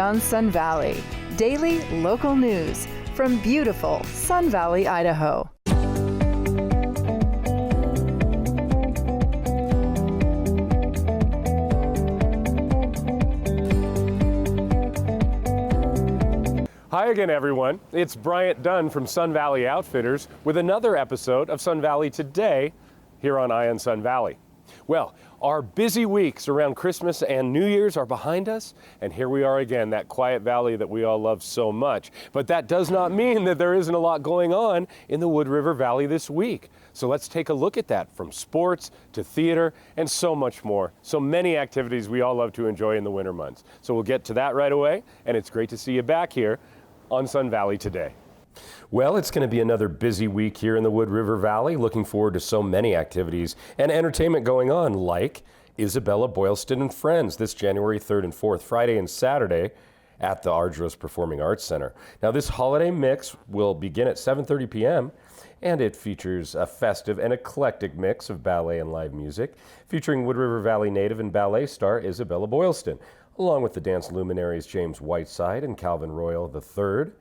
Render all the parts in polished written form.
on Sun Valley. Daily local news from beautiful Sun Valley, Idaho. Hi again, everyone. It's Bryant Dunn from Sun Valley Outfitters with another episode of Sun Valley Today here on Eye on Sun Valley. Well, our busy weeks around Christmas and New Year's are behind us, and here we are again, that quiet valley that we all love so much. But that does not mean that there isn't a lot going on in the Wood River Valley this week. So let's take a look at that, from sports to theater and so much more. So many activities we all love to enjoy in the winter months. So we'll get to that right away, and it's great to see you back here on Sun Valley Today. Well, it's going to be another busy week here in the Wood River Valley. Looking forward to so many activities and entertainment going on, like Isabella Boylston and Friends this January 3rd and 4th, Friday and Saturday at the Ardros Performing Arts Center. Now, this holiday mix will begin at 7:30 p.m., and it features a festive and eclectic mix of ballet and live music, featuring Wood River Valley native and ballet star Isabella Boylston, along with the dance luminaries James Whiteside and Calvin Royal III.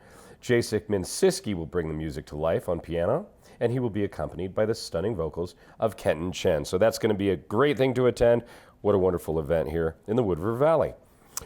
Jacek Minsiski will bring the music to life on piano, and he will be accompanied by the stunning vocals of Kenton Chen. So that's going to be a great thing to attend. What a wonderful event here in the Wood River Valley.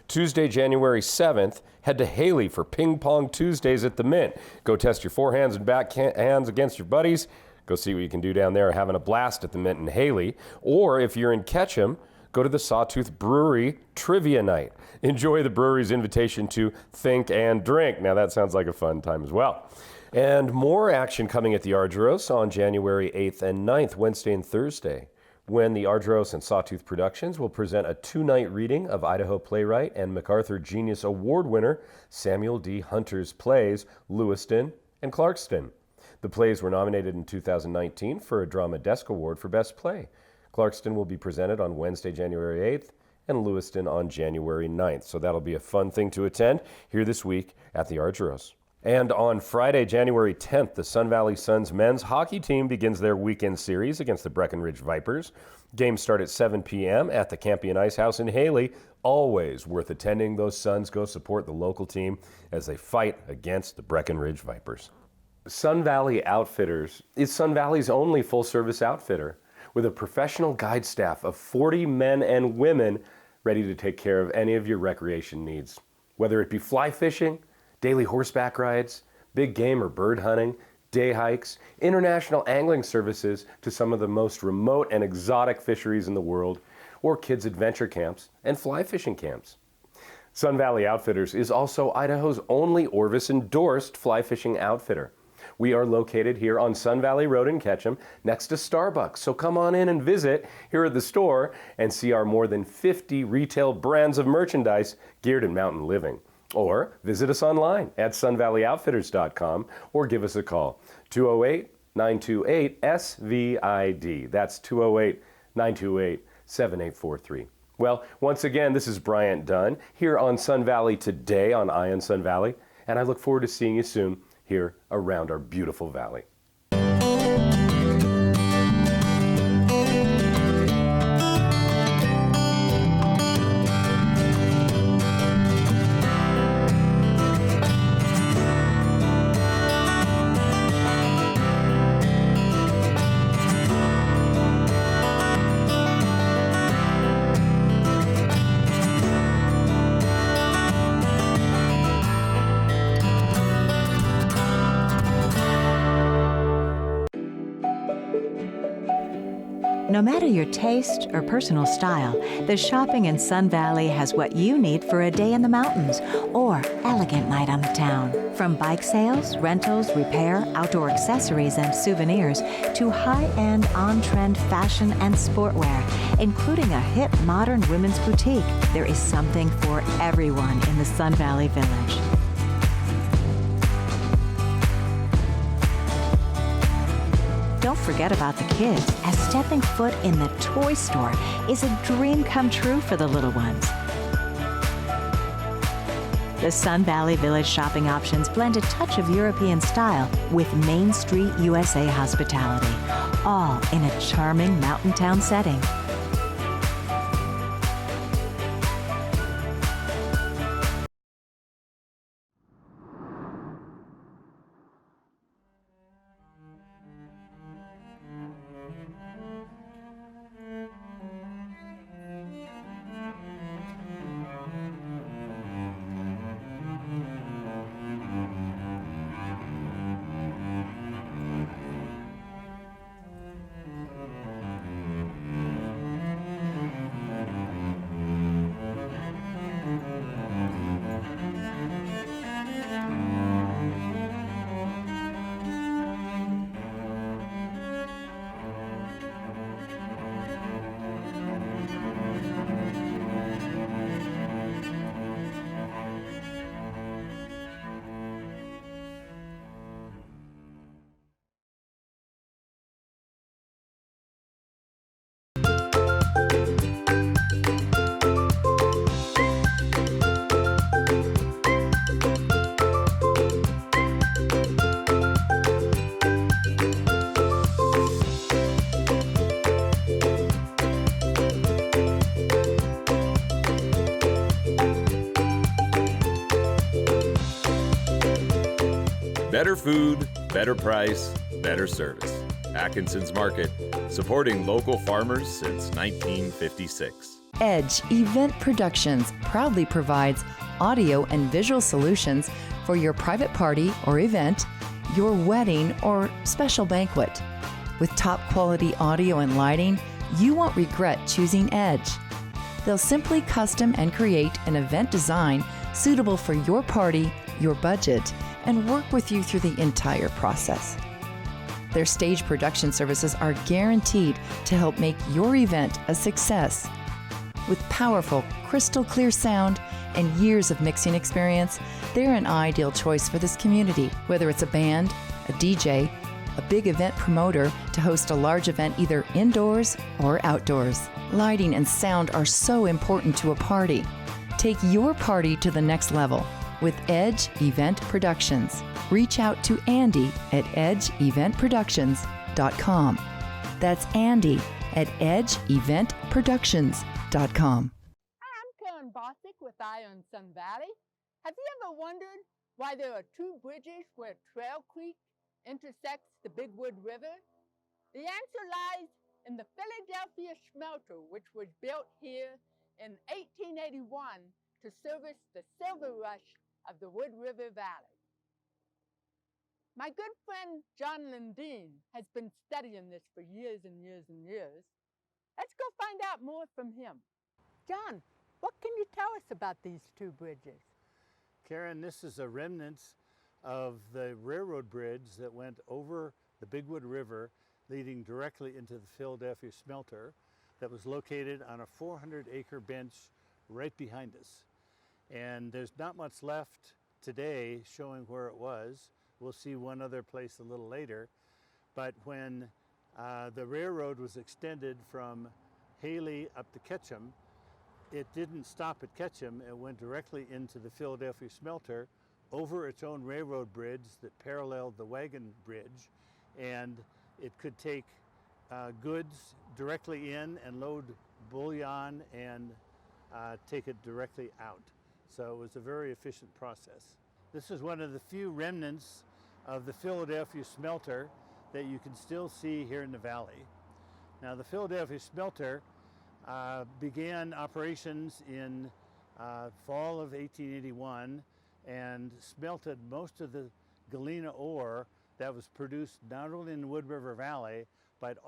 Tuesday, January 7th, head to Haley for Ping Pong Tuesdays at the Mint. Go test your forehands and backhands against your buddies. Go see what you can do down there, having a blast at the Mint in Haley. Or if you're in Ketchum, go to the Sawtooth Brewery Trivia Night. Enjoy the brewery's invitation to think and drink. Now that sounds like a fun time as well. And more action coming at the Ardros on January 8th and 9th, Wednesday and Thursday, when the Ardros and Sawtooth Productions will present a two-night reading of Idaho playwright and MacArthur Genius Award winner Samuel D. Hunter's plays Lewiston and Clarkston. The plays were nominated in 2019 for a Drama Desk Award for Best Play. Clarkston will be presented on Wednesday, January 8th, and Lewiston on January 9th. So that'll be a fun thing to attend here this week at the Ardros. And on Friday, January 10th, the Sun Valley Suns men's hockey team begins their weekend series against the Breckenridge Vipers. Games start at 7 p.m. at the Campion Ice House in Haley. Always worth attending. Those Suns go support the local team as they fight against the Breckenridge Vipers. Sun Valley Outfitters is Sun Valley's only full-service outfitter, with a professional guide staff of 40 men and women ready to take care of any of your recreation needs. Whether it be fly fishing, daily horseback rides, big game or bird hunting, day hikes, international angling services to some of the most remote and exotic fisheries in the world, or kids' adventure camps and fly fishing camps. Sun Valley Outfitters is also Idaho's only Orvis-endorsed fly fishing outfitter. We are located here on Sun Valley Road in Ketchum, next to Starbucks. So come on in and visit here at the store and see our more than 50 retail brands of merchandise geared in mountain living. Or visit us online at sunvalleyoutfitters.com or give us a call, 208-928-SVID. That's 208-928-7843. Well, once again, this is Bryant Dunn here on Sun Valley Today on Eye on Sun Valley, and I look forward to seeing you soon here around our beautiful valley. No matter your taste or personal style, the shopping in Sun Valley has what you need for a day in the mountains or elegant night on the town. From bike sales, rentals, repair, outdoor accessories, and souvenirs to high-end, on-trend fashion and sportwear, including a hip, modern women's boutique, there is something for everyone in the Sun Valley Village. Don't forget about the kids, as stepping foot in the toy store is a dream come true for the little ones. The Sun Valley Village shopping options blend a touch of European style with Main Street USA hospitality, all in a charming mountain town setting. Better food, better price, better service. Atkinson's Market, supporting local farmers since 1956. Edge Event Productions proudly provides audio and visual solutions for your private party or event, your wedding or special banquet. With top quality audio and lighting, you won't regret choosing Edge. They'll simply custom and create an event design suitable for your party, your budget, and work with you through the entire process. Their stage production services are guaranteed to help make your event a success. With powerful, crystal clear sound and years of mixing experience, they're an ideal choice for this community, whether it's a band, a DJ, a big event promoter to host a large event either indoors or outdoors. Lighting and sound are so important to a party. Take your party to the next level with Edge Event Productions. Reach out to Andy at edgeeventproductions.com. That's Andy at edgeeventproductions.com. Hi, I'm Karen Bosick with Ion Sun Valley. Have you ever wondered why there are two bridges where Trail Creek intersects the Big Wood River? The answer lies in the Philadelphia Smelter, which was built here in 1881 to service the silver rush of the Wood River Valley. My good friend John Lundeen has been studying this for years and years and years. Let's go find out more from him. John, what can you tell us about these two bridges? Karen, this is a remnant of the railroad bridge that went over the Big Wood River, leading directly into the Philadelphia Smelter, that was located on a 400-acre bench right behind us. And there's not much left today showing where it was. We'll see one other place a little later. But when the railroad was extended from Haley up to Ketchum, it didn't stop at Ketchum. It went directly into the Philadelphia Smelter over its own railroad bridge that paralleled the wagon bridge, and it could take goods directly in and load bullion and take it directly out. So it was a very efficient process. This is one of the few remnants of the Philadelphia Smelter that you can still see here in the valley. Now, the Philadelphia Smelter began operations in fall of 1881 and smelted most of the galena ore that was produced not only in the Wood River Valley, but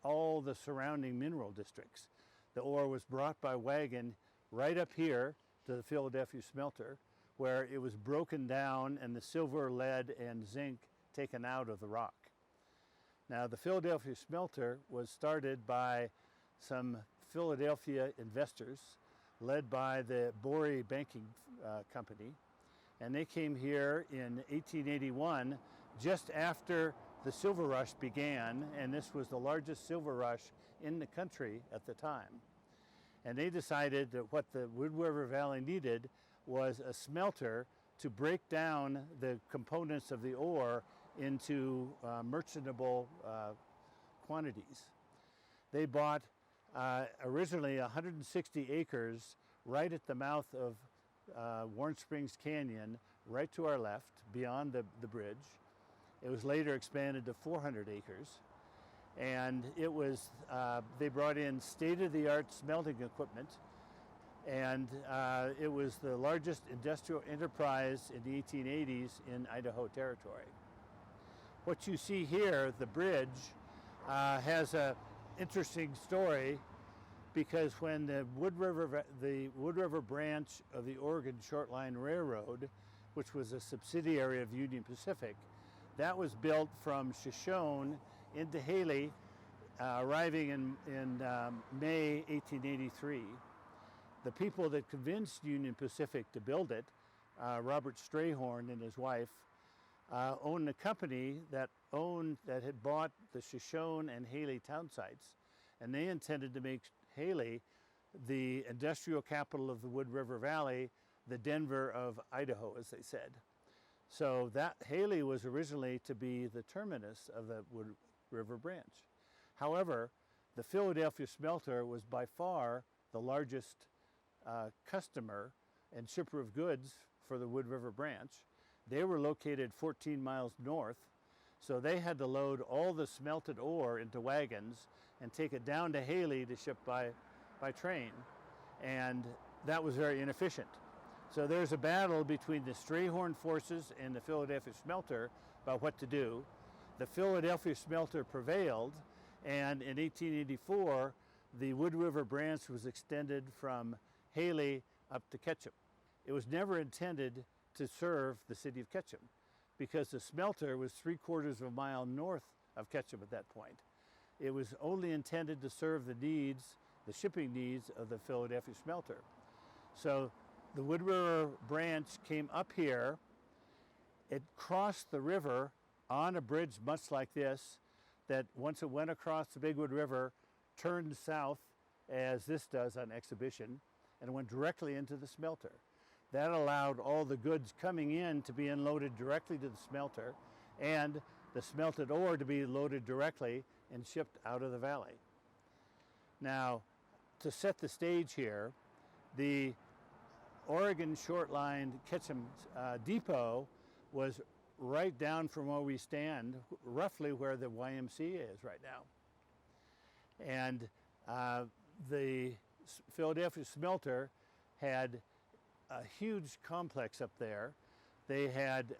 all the surrounding mineral districts. The ore was brought by wagon right up here to the Philadelphia Smelter, where it was broken down and the silver, lead, and zinc taken out of the rock. Now, the Philadelphia Smelter was started by some Philadelphia investors led by the Bory Banking Company, and they came here in 1881 just after the silver rush began, and this was the largest silver rush in the country at the time. And they decided that what the Wood River Valley needed was a smelter to break down the components of the ore into merchantable quantities. They bought originally 160 acres right at the mouth of Warren Springs Canyon, right to our left, beyond the bridge. It was later expanded to 400 acres. And it was, they brought in state-of-the-art smelting equipment, and it was the largest industrial enterprise in the 1880s in Idaho Territory. What you see here, the bridge, has an interesting story, because when the Wood River branch of the Oregon Short Line Railroad, which was a subsidiary of Union Pacific, that was built from Shoshone into Haley, arriving in May 1883. The people that convinced Union Pacific to build it, Robert Strayhorn and his wife, owned a company that had bought the Shoshone and Haley town sites, and they intended to make Haley the industrial capital of the Wood River Valley, the Denver of Idaho, as they said. So that Haley was originally to be the terminus of the Wood River branch. However, the Philadelphia Smelter was by far the largest customer and shipper of goods for the Wood River branch. They were located 14 miles north, so they had to load all the smelted ore into wagons and take it down to Haley to ship by train, and that was very inefficient. So there's a battle between the Strayhorn forces and the Philadelphia Smelter about what to do. The Philadelphia Smelter prevailed, and in 1884, the Wood River branch was extended from Haley up to Ketchum. It was never intended to serve the city of Ketchum because the smelter was 3/4 of a mile north of Ketchum at that point. It was only intended to serve the needs, the shipping needs of the Philadelphia Smelter. So the Wood River branch came up here. It crossed the river on a bridge much like this, that once it went across the Big Wood River, turned south as this does on Exhibition, and went directly into the smelter. That allowed all the goods coming in to be unloaded directly to the smelter, and the smelted ore to be loaded directly and shipped out of the valley. Now, to set the stage here, the Oregon Short-Line Ketchum depot was right down from where we stand, roughly where the YMCA is right now. And the Philadelphia Smelter had a huge complex up there. They had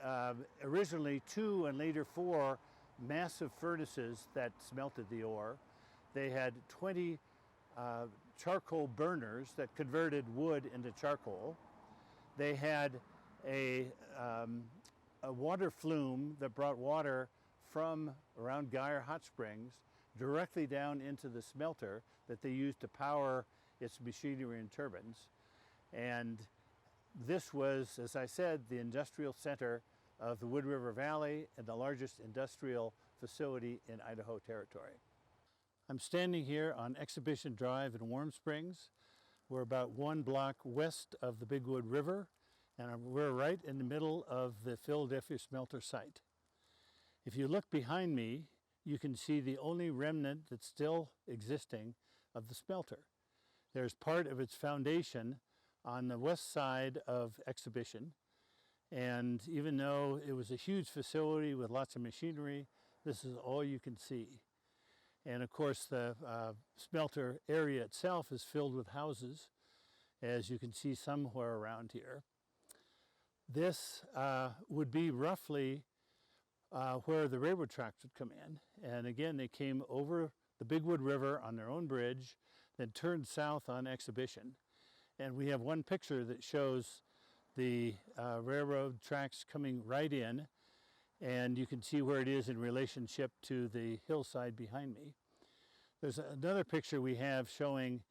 originally 2 and later 4 massive furnaces that smelted the ore. They had 20 charcoal burners that converted wood into charcoal. They had a water flume that brought water from around Geyer Hot Springs directly down into the smelter that they used to power its machinery and turbines. And this was, as I said, the industrial center of the Wood River Valley and the largest industrial facility in Idaho Territory. I'm standing here on Exhibition Drive in Warm Springs. We're about 1 block west of the Big Wood River, and we're right in the middle of the Philadelphia Smelter site. If you look behind me, you can see the only remnant that's still existing of the smelter. There's part of its foundation on the west side of Exhibition, and even though it was a huge facility with lots of machinery, this is all you can see. And of course the smelter area itself is filled with houses, as you can see somewhere around here. This would be roughly where the railroad tracks would come in. And again, they came over the Big Wood River on their own bridge, then turned south on Exhibition. And we have one picture that shows the railroad tracks coming right in, and you can see where it is in relationship to the hillside behind me. There's another picture we have showing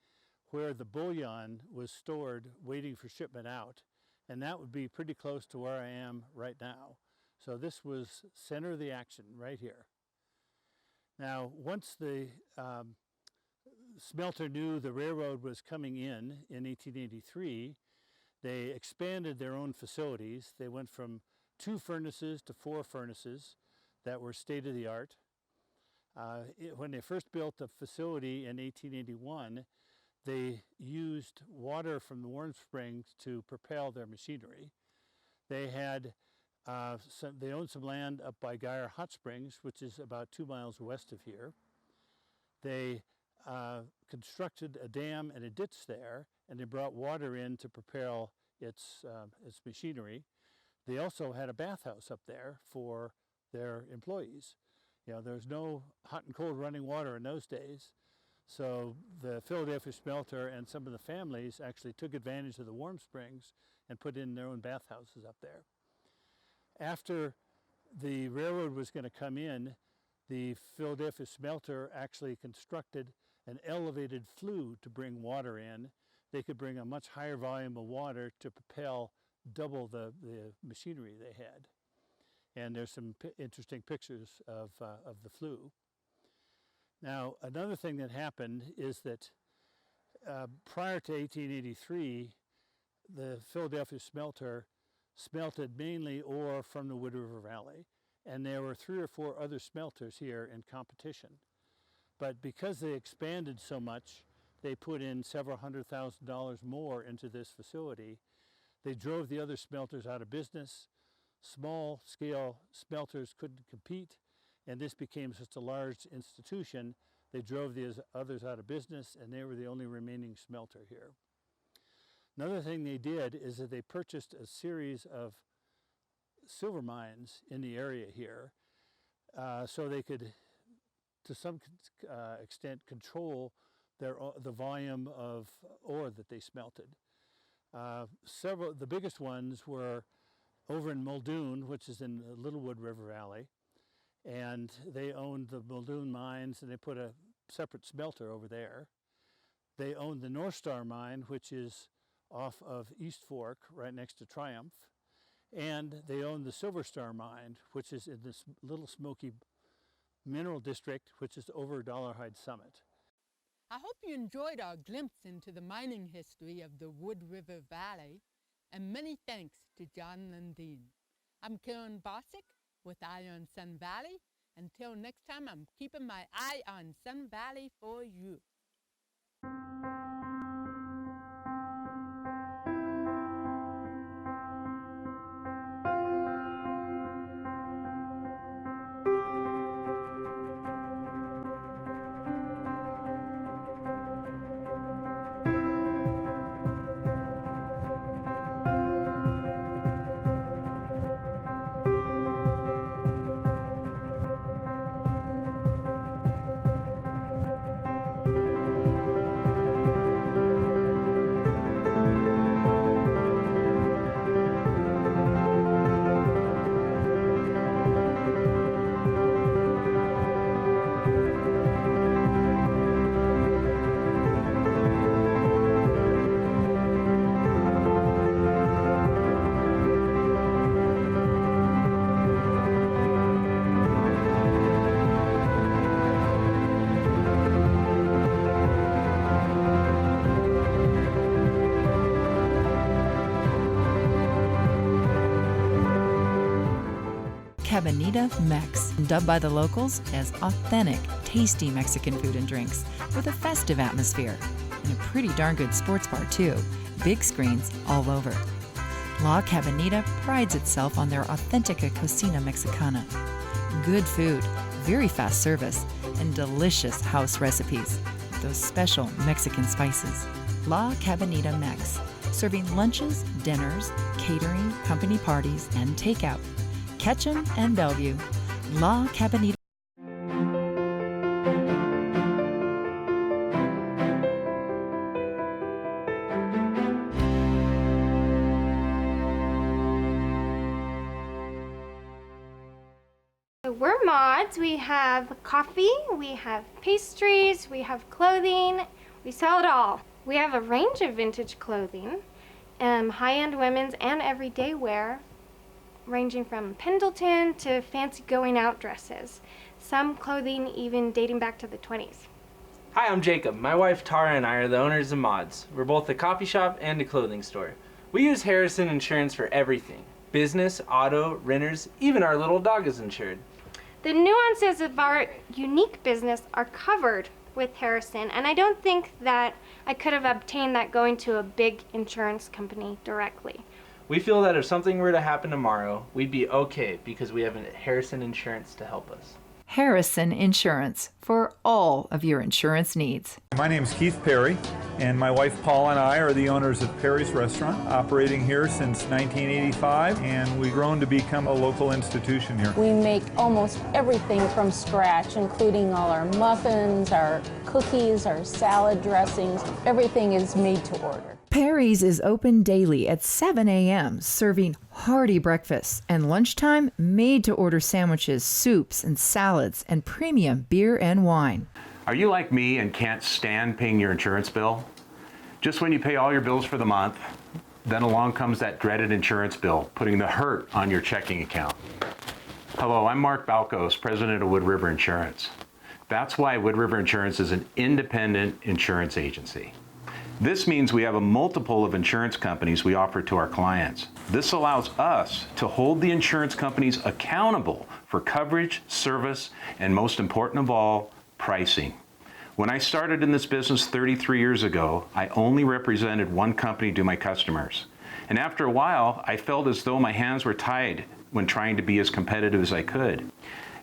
where the bullion was stored waiting for shipment out, and that would be pretty close to where I am right now. So this was center of the action right here. Now, once the smelter knew the railroad was coming in 1883, they expanded their own facilities. They went from 2 furnaces to 4 furnaces that were state-of-the-art. When they first built the facility in 1881, they used water from the Warm Springs to propel their machinery. They had they owned some land up by Geyer Hot Springs, which is about 2 miles west of here. They constructed a dam and a ditch there, and they brought water in to propel its machinery. They also had a bathhouse up there for their employees. You know, there's no hot and cold running water in those days, so the Philadelphia Smelter and some of the families actually took advantage of the Warm Springs and put in their own bathhouses up there. After the railroad was going to come in, the Philadelphia Smelter actually constructed an elevated flue to bring water in. They could bring a much higher volume of water to propel double the machinery they had. And there's some interesting pictures of the flue. Now, another thing that happened is that prior to 1883, the Philadelphia Smelter smelted mainly ore from the Wood River Valley, and there were 3 or 4 other smelters here in competition. But because they expanded so much, they put in several $100,000 more into this facility. They drove the other smelters out of business, small-scale smelters couldn't compete, and this became such a large institution, they drove the others out of business, and they were the only remaining smelter here. Another thing they did is that they purchased a series of silver mines in the area here, so they could, to some extent, control the volume of ore that they smelted. The biggest ones were over in Muldoon, which is in the Littlewood River Valley, and they owned the Muldoon mines, and they put a separate smelter over there. They owned the North Star mine, which is off of East Fork, right next to Triumph, and they owned the Silver Star mine, which is in this Little Smoky Mineral District, which is over Dollarhide Summit. I hope you enjoyed our glimpse into the mining history of the Wood River Valley, and many thanks to John Lundeen. I'm Karen Bosick with Eye on Sun Valley. Until next time, I'm keeping my eye on Sun Valley for you. Cabanita Mex, dubbed by the locals as authentic, tasty Mexican food and drinks with a festive atmosphere. And a pretty darn good sports bar, too. Big screens all over. La Cabanita prides itself on their Authentica Cocina Mexicana. Good food, very fast service, and delicious house recipes with those special Mexican spices. La Cabanita Mex, serving lunches, dinners, catering, company parties, and takeout. Ketchum and Bellevue. La Cabanita. We're mods. We have coffee, we have pastries, we have clothing. We sell it all. We have a range of vintage clothing, high-end women's and everyday wear, ranging from Pendleton to fancy going out dresses. Some clothing even dating back to the 20s. Hi, I'm Jacob. My wife Tara and I are the owners of Mods. We're both a coffee shop and a clothing store. We use Harrison Insurance for everything. Business, auto, renters, even our little dog is insured. The nuances of our unique business are covered with Harrison, and I don't think that I could have obtained that going to a big insurance company directly. We feel that if something were to happen tomorrow, we'd be okay because we have Harrison Insurance to help us. Harrison Insurance for all of your insurance needs. My name is Keith Perry, and my wife Paula and I are the owners of Perry's Restaurant, operating here since 1985, and we've grown to become a local institution here. We make almost everything from scratch, including all our muffins, our cookies, our salad dressings. Everything is made to order. Perry's is open daily at 7 a.m., serving hearty breakfasts, and lunchtime made-to-order sandwiches, soups, and salads, and premium beer and wine. Are you like me and can't stand paying your insurance bill? Just when you pay all your bills for the month, then along comes that dreaded insurance bill, putting the hurt on your checking account. Hello, I'm Mark Balkos, president of Wood River Insurance. That's why Wood River Insurance is an independent insurance agency. This means we have a multiple of insurance companies we offer to our clients. This allows us to hold the insurance companies accountable for coverage, service, and most important of all, pricing. When I started in this business 33 years ago, I only represented one company to my customers. And after a while, I felt as though my hands were tied when trying to be as competitive as I could.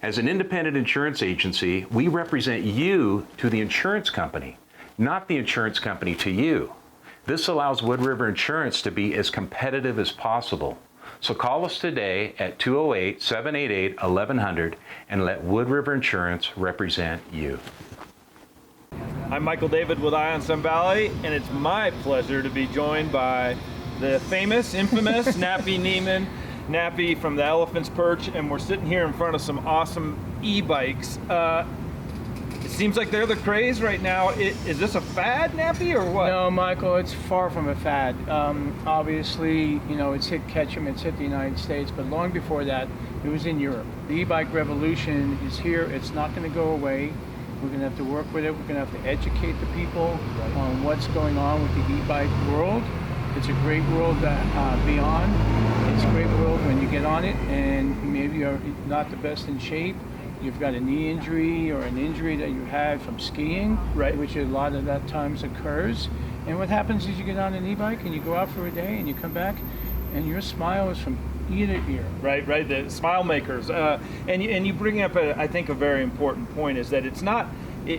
As an independent insurance agency, we represent you to the insurance company, not the insurance company to you. This allows Wood River Insurance to be as competitive as possible. So call us today at 208-788-1100 and let Wood River Insurance represent you. I'm Michael David with Eye on Sun Valley, and it's my pleasure to be joined by the famous, infamous Nappy Neiman. Nappy from the Elephant's Perch, and we're sitting here in front of some awesome e-bikes. It seems like they're the craze right now. Is this a fad, Nappy, or what? No, Michael, it's far from a fad. Obviously, you know, it's hit Ketchum, it's hit the United States, but long before that, it was in Europe. The e-bike revolution is here. It's not going to go away. We're going to have to work with it. We're going to have to educate the people on what's going on with the e-bike world. It's a great world to be on. It's a great world when you get on it and maybe you're not the best in shape. You've got a knee injury or an injury that you had from skiing, which a lot of that times occurs. And what happens is you get on an e-bike and you go out for a day and you come back and your smile is from ear to ear. Right, the smile makers. And you bring up, I think, a very important point is that it's not,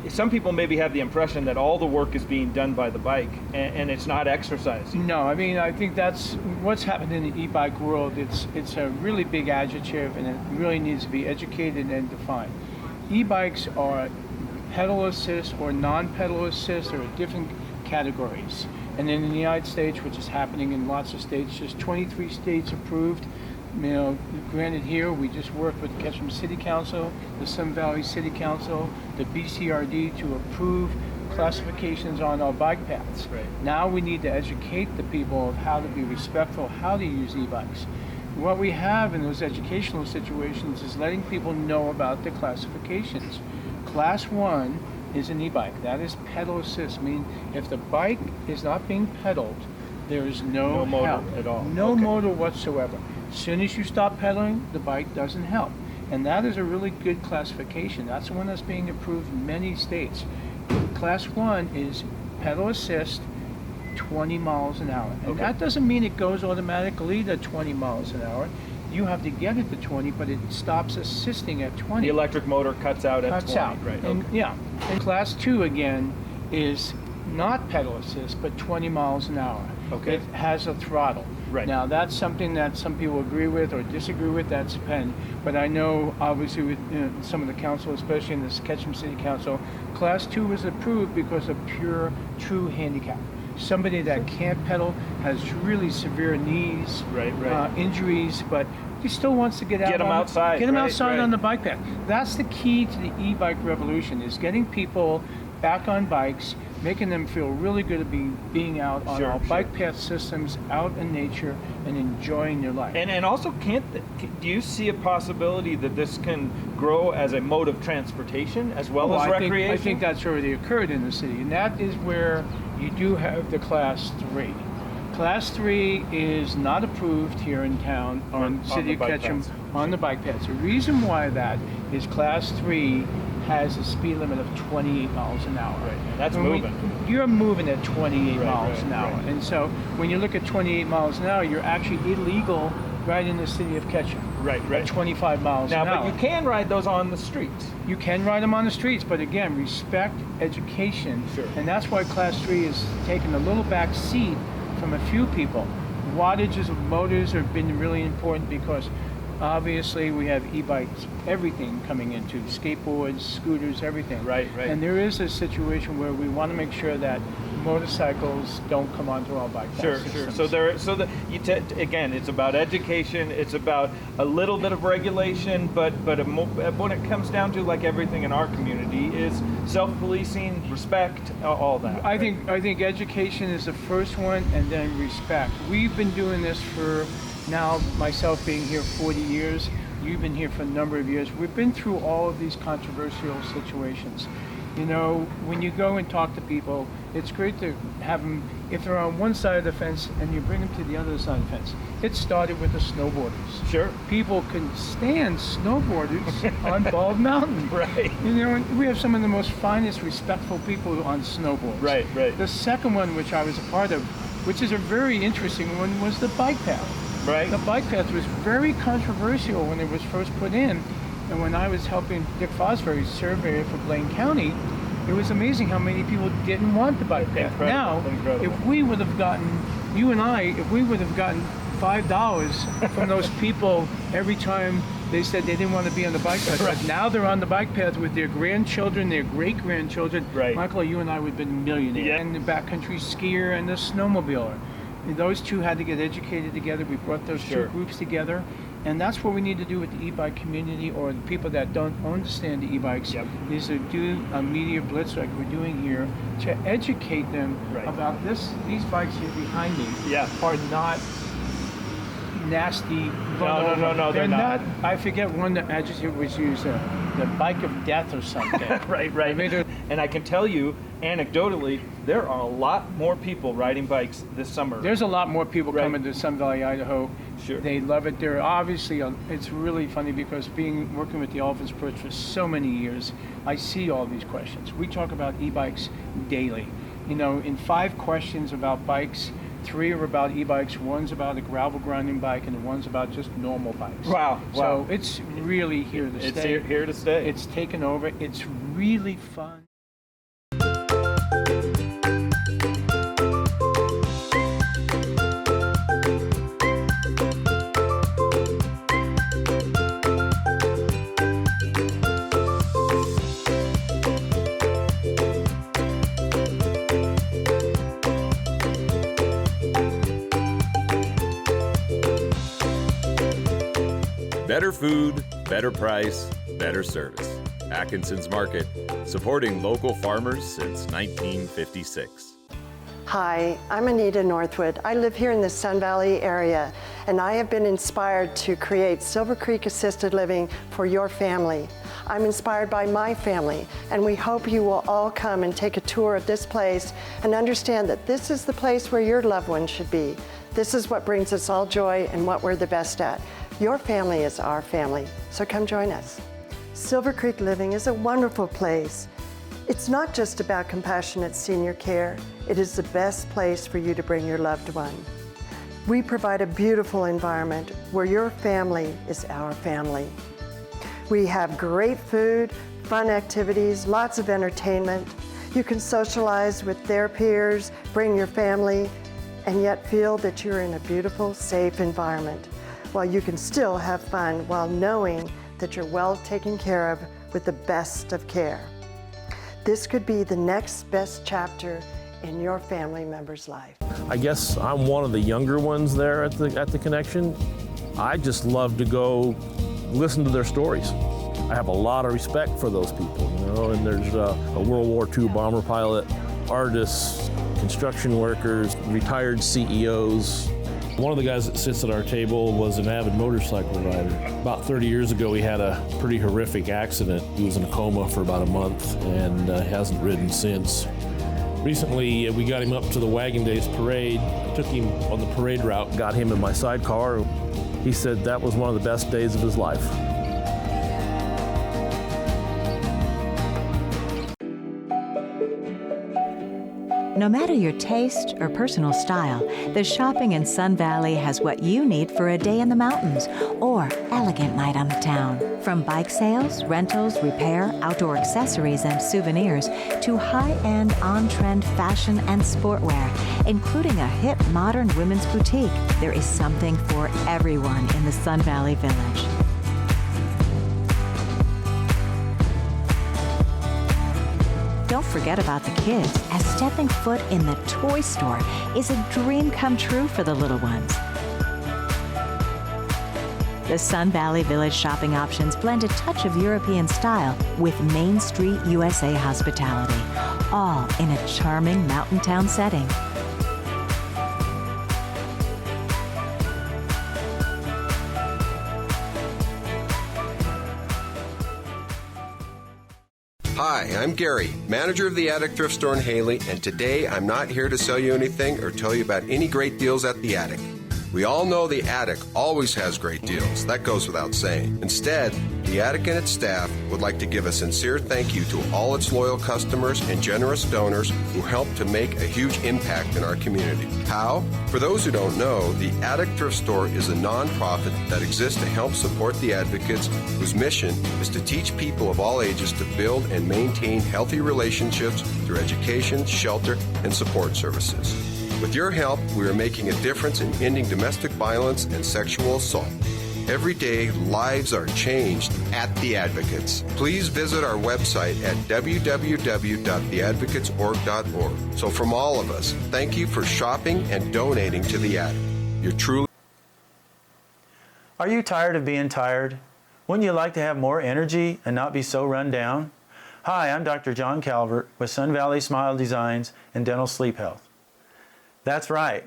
some people maybe have the impression that all the work is being done by the bike and it's not exercising. No, I mean, I think that's what's happened in the e-bike world. It's a really big adjective and it really needs to be educated and defined. E-bikes are pedal assist or non-pedal assist or different categories. And then in the United States, which is happening in lots of states, just 23 states approved. You know, granted here, we just worked with the Ketchum City Council, the Sun Valley City Council, the BCRD to approve classifications on our bike paths. Now we need to educate the people of how to be respectful, how to use e-bikes. What we have in those educational situations is letting people know about the classifications. Class 1 is an e-bike. That is pedal assist, meaning if the bike is not being pedaled, there is no motor help at all. No motor whatsoever. As soon as you stop pedaling, the bike doesn't help. And that is a really good classification. That's the one that's being approved in many states. Class 1 is pedal assist, 20 miles an hour. And that doesn't mean it goes automatically to 20 miles an hour. You have to get it to 20, but it stops assisting at 20. The electric motor cuts out at 20. Right. And, yeah. And class 2 again is not pedal assist, but 20 miles an hour. It has a throttle. Now that's something that some people agree with or disagree with. That's depend. But I know obviously with some of the council, especially in this Ketchum City Council, class 2 was approved because of pure, true handicap. Somebody that can't pedal, has really severe knees, injuries, but he still wants to get out. Get them outside. Get them outside on the bike path. That's the key to the e-bike revolution: is getting people back on bikes, making them feel really good at being out on our bike path systems, out in nature, and enjoying their life. And also, do you see a possibility that this can grow as a mode of transportation as well as recreation? I think that's already occurred in the city, and that is where you do have the Class 3. Class 3 is not approved here in town on City of Ketchum on the bike paths. The reason why that is Class 3 has a speed limit of 28 miles an hour. That's moving. You're moving at 28 miles an hour. And so when you look at 28 miles an hour, you're actually illegal right in the City of Ketchum. At 25 miles an hour. Now, but you can ride those on the streets. You can ride them on the streets, but again, respect education. And that's why Class 3 is taking a little back seat from a few people. Wattages of motors have been really important because obviously we have e-bikes, everything coming into skateboards, scooters, everything. And there is a situation where we want to make sure that motorcycles don't come onto our bike path systems. Again, it's about education, it's about a little bit of regulation, but when it comes down to, like everything in our community, is self-policing, respect, all that. I think education is the first one, and then respect. We've been doing this for now, myself being here 40 years, you've been here for a number of years. We've been through all of these controversial situations. You know, when you go and talk to people, it's great to have them, if they're on one side of the fence, and you bring them to the other side of the fence. It started with the snowboarders. People can stand snowboarders on Bald Mountain. You know, we have some of the most finest, respectful people on snowboards. The second one, which I was a part of, which is a very interesting one, was the bike path. Right. The bike path was very controversial when it was first put in, and when I was helping Dick Fosbury survey for Blaine County, it was amazing how many people didn't want the bike path. Now, if we would have gotten, you and I, if we would have gotten $5 from those people every time they said they didn't want to be on the bike path, but now they're on the bike path with their grandchildren, their great-grandchildren. Right. Michael, you and I would have been millionaires. Yeah. And the backcountry skier and the snowmobiler. And those two had to get educated together. We brought those two groups together. And that's what we need to do with the e-bike community, or the people that don't understand the e-bikes, is to do a media blitz like we're doing here to educate them about these bikes here behind me are not nasty. No, they're not. I forget one adjective was used, the bike of death or something. Right. And I can tell you, anecdotally, there are a lot more people riding bikes this summer. There's a lot more people coming to Sun Valley, Idaho. Sure. They love it. They're obviously, it's really funny because working with the Elephant's Perch for so many years, I see all these questions. We talk about e-bikes daily. You know, in 5 questions about bikes, 3 are about e-bikes, 1's about a gravel grinding bike, and 1's about just normal bikes. Wow. So it's really here to stay. It's here to stay. It's taken over. It's really fun. Better food, better price, better service. Atkinson's Market, supporting local farmers since 1956. Hi, I'm Anita Northwood. I live here in the Sun Valley area, and I have been inspired to create Silver Creek Assisted Living for your family. I'm inspired by my family, and we hope you will all come and take a tour of this place and understand that this is the place where your loved one should be. This is what brings us all joy and what we're the best at. Your family is our family, so come join us. Silver Creek Living is a wonderful place. It's not just about compassionate senior care. It is the best place for you to bring your loved one. We provide a beautiful environment where your family is our family. We have great food, fun activities, lots of entertainment. You can socialize with their peers, bring your family, and yet feel that you're in a beautiful, safe environment, while you can still have fun while knowing that you're well taken care of with the best of care. This could be the next best chapter in your family member's life. I guess I'm one of the younger ones there at the connection. I just love to go listen to their stories. I have a lot of respect for those people, you know, and there's a World War II bomber pilot, artists, construction workers, retired CEOs. One of the guys that sits at our table was an avid motorcycle rider. About 30 years ago, he had a pretty horrific accident. He was in a coma for about a month and hasn't ridden since. Recently, we got him up to the Wagon Days parade, took him on the parade route, got him in my sidecar. He said that was one of the best days of his life. No matter your taste or personal style, the shopping in Sun Valley has what you need for a day in the mountains or elegant night on the town. From bike sales, rentals, repair, outdoor accessories, and souvenirs to high-end, on-trend fashion and sportwear, including a hip, modern women's boutique, there is something for everyone in the Sun Valley Village. Don't forget about the kids, as stepping foot in the toy store is a dream come true for the little ones. The Sun Valley Village shopping options blend a touch of European style with Main Street USA hospitality, all in a charming mountain town setting. Hi, I'm Gary, manager of the Attic Thrift Store in Haley, and today I'm not here to sell you anything or tell you about any great deals at the Attic. We all know the Attic always has great deals. That goes without saying. Instead, the Attic and its staff would like to give a sincere thank you to all its loyal customers and generous donors who help to make a huge impact in our community. How? For those who don't know, the Attic Thrift Store is a nonprofit that exists to help support the advocates whose mission is to teach people of all ages to build and maintain healthy relationships through education, shelter, and support services. With your help, we are making a difference in ending domestic violence and sexual assault. Every day, lives are changed at The Advocates. Please visit our website at www.theadvocatesorg.org. So from all of us, thank you for shopping and donating to The Attic. You're truly... Are you tired of being tired? Wouldn't you like to have more energy and not be so run down? Hi, I'm Dr. John Calvert with Sun Valley Smile Designs and Dental Sleep Health. That's right,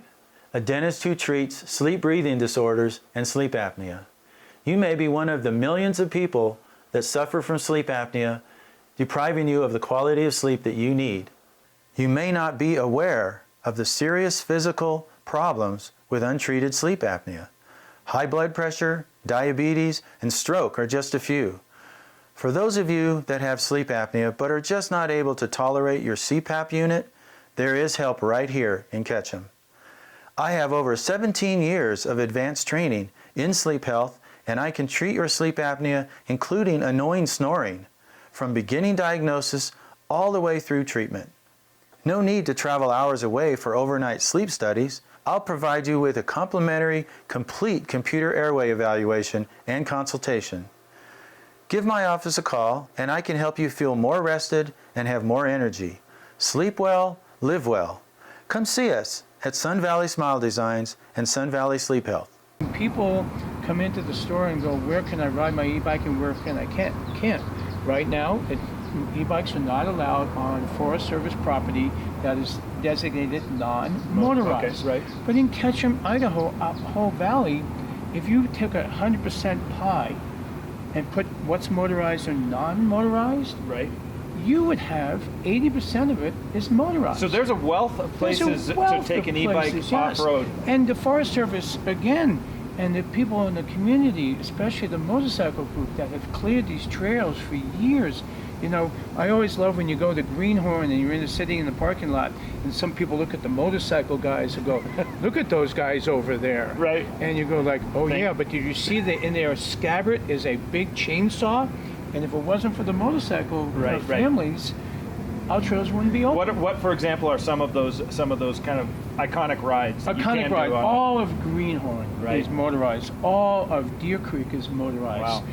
a dentist who treats sleep-breathing disorders and sleep apnea. You may be one of the millions of people that suffer from sleep apnea, depriving you of the quality of sleep that you need. You may not be aware of the serious physical problems with untreated sleep apnea. High blood pressure, diabetes, and stroke are just a few. For those of you that have sleep apnea but are just not able to tolerate your CPAP unit, there is help right here in Ketchum. I have over 17 years of advanced training in sleep health, and I can treat your sleep apnea, including annoying snoring, from beginning diagnosis all the way through treatment. No need to travel hours away for overnight sleep studies. I'll provide you with a complimentary, complete computer airway evaluation and consultation. Give my office a call, and I can help you feel more rested and have more energy. Sleep well, live well. Come see us at Sun Valley Smile Designs and Sun Valley Sleep Health. People come into the store and go, where can I ride my e-bike and where can I can't. Right now, e-bikes are not allowed on Forest Service property that is designated non-motorized. Okay, right. But in Ketchum, Idaho, whole valley, if you took 100% pie and put what's motorized and non-motorized, right, you would have 80% of it is motorized. So there's a wealth of places to take an e-bike off-road. And the Forest Service, again, and the people in the community, especially the motorcycle group that have cleared these trails for years. You know, I always love when you go to Greenhorn and you're sitting in the parking lot and some people look at the motorcycle guys and go, look at those guys over there. Right. And you go like, oh yeah, but did you see that in their scabbard is a big chainsaw? And if it wasn't for the motorcycle families, our trails wouldn't be open. What, for example, are some of those kind of iconic rides? Iconic ride. All of Greenhorn is motorized. All of Deer Creek is motorized. Wow.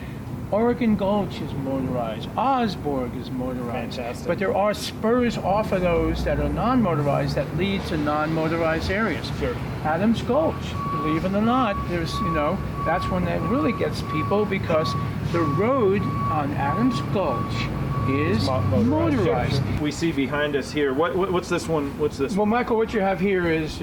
Oregon Gulch is motorized. Osborg is motorized. Fantastic. But there are spurs off of those that are non-motorized that lead to non-motorized areas. Sure. Adams Gulch, believe it or not, there's, that's one that really gets people because the road on Adams Gulch is motorized. We see behind us here. What's this one? What's this? Well, Michael, what you have here is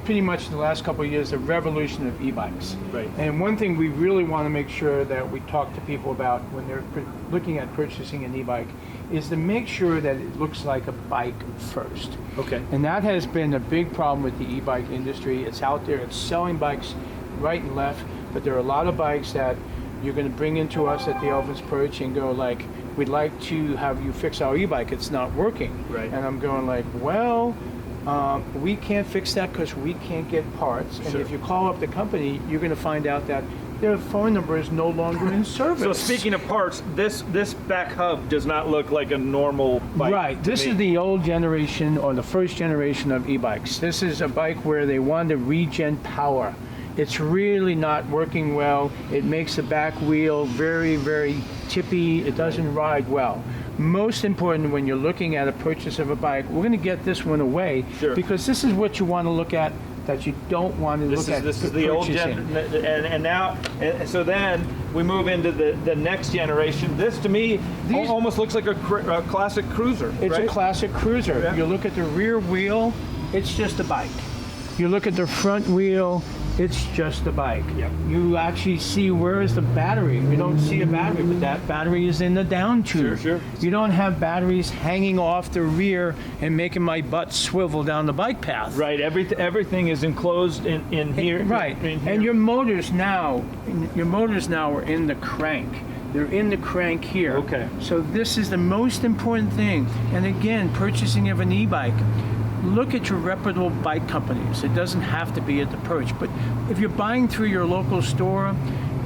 pretty much the last couple of years the revolution of e-bikes. Right. And one thing we really want to make sure that we talk to people about when they're looking at purchasing an e-bike is to make sure that it looks like a bike first. Okay. And that has been a big problem with the e-bike industry. It's out there, it's selling bikes right and left, but there are a lot of bikes that you're going to bring into us at the Elephant's Perch and go like, we'd like to have you fix our e-bike, it's not working. Right. And I'm going like, well, we can't fix that because we can't get parts. And if you call up the company, you're going to find out that their phone number is no longer in service. So speaking of parts, this back hub does not look like a normal bike. Right. This is the old generation or the first generation of e-bikes. This is a bike where they want to regen power. It's really not working well. It makes the back wheel very, very tippy. It doesn't ride well. Most important when you're looking at a purchase of a bike, we're going to get this one away because this is what you want to look at that you don't want to look at. This is the old gen, and now, so then we move into the next generation. This to me almost looks like a classic cruiser. It's a classic cruiser. Yeah. You look at the rear wheel, it's just a bike. You look at the front wheel, it's just a bike. You actually see where is the battery. You don't see a battery, but that battery is in the down tube. Sure. You don't have batteries hanging off the rear and making my butt swivel down the bike path. Right, everything is enclosed in here. Right, and your motors now are in the crank. They're in the crank here. Okay. So this is the most important thing. And again, purchasing of an e-bike, look at your reputable bike companies. It doesn't have to be at the Perch, but if you're buying through your local store,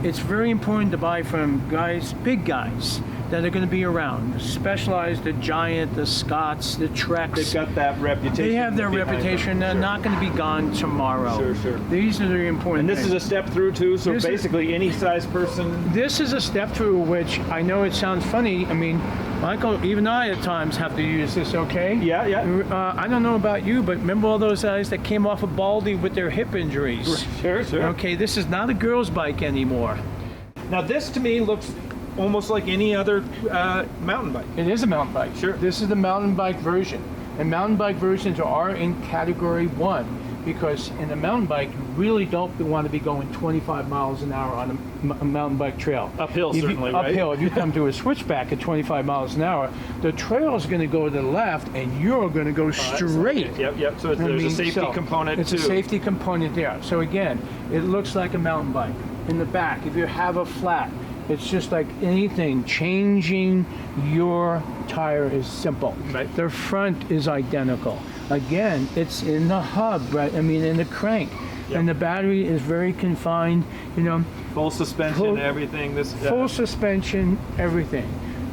it's very important to buy from guys, big guys, that are going to be around. The Specialized, the Giant, the Scotts, the Treks. They've got that reputation. They have their reputation. They're not going to be gone tomorrow. Sure. These are the important And this things. is a step through too, so basically any size person. This is a step through, which I know it sounds funny. I mean, Michael, even I at times have to use this, okay? Yeah. I don't know about you, but remember all those guys that came off of Baldy with their hip injuries? Sure. Okay, this is not a girl's bike anymore. Now this to me looks almost like any other mountain bike. It is a mountain bike. Sure. This is the mountain bike version. And mountain bike versions are in category 1 because in a mountain bike, you really don't want to be going 25 miles an hour on a mountain bike trail. Uphill, certainly, right? Uphill. If you come to a switchback at 25 miles an hour, the trail is going to go to the left and you're going to go straight. Yep. So there's a safety component It's too. a safety component there. So again, it looks like a mountain bike. In the back, if you have a flat, it's just like anything. Changing your tire is simple. Right. The front is identical. Again, it's in the hub, right? I mean, in the crank. Yep. And the battery is very confined, Full suspension, everything. Full suspension, everything.